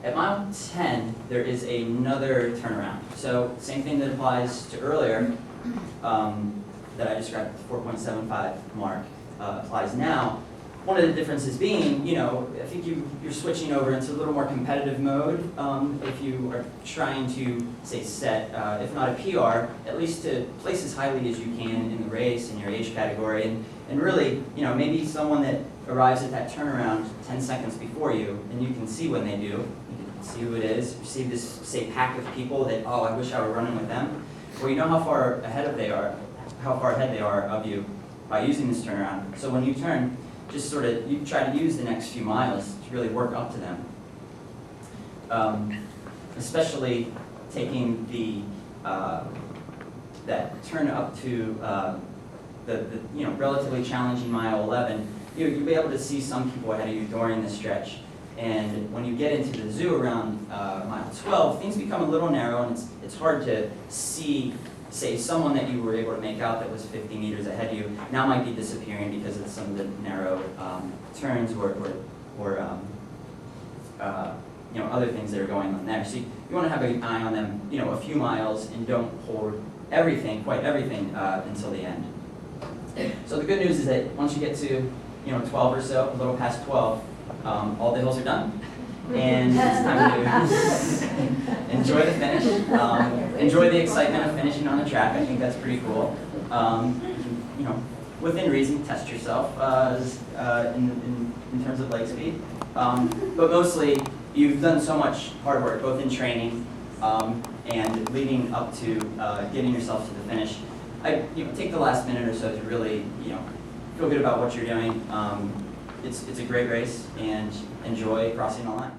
At mile 10, there is another turnaround. So same thing that applies to earlier, that I described at the 4.75 mark, applies now. One of the differences being, I think you're switching over into a little more competitive mode if you are trying to, say, set, if not a PR, at least to place as highly as you can in the race, in your age category. And really, maybe someone that arrives at that turnaround 10 seconds before you, and you can see when they do, you can see who it is, you see this, say, pack of people that, oh, I wish I were running with them. Well, you know how far ahead they are of you by using this turnaround. So when you turn, just sort of, you try to use the next few miles to really work up to them. Especially taking that turn up to the relatively challenging mile 11, you'll be able to see some people ahead of you during the stretch. And when you get into the zoo around mile 12, things become a little narrow, and it's hard to see, say, someone that you were able to make out that was 50 meters ahead of you now might be disappearing because of some of the narrow turns or other things that are going on there. So you want to have an eye on them, a few miles, and don't hold quite everything, until the end. So the good news is that once you get to 12 or so, a little past 12, all the hills are done. And it's time to enjoy the finish, enjoy the excitement of finishing on the track. I think that's pretty cool. Within reason, test yourself in terms of leg speed. But mostly, you've done so much hard work, both in training and leading up to getting yourself to the finish. Take the last minute or so to really, feel good about what you're doing. It's a great race, and enjoy crossing the line.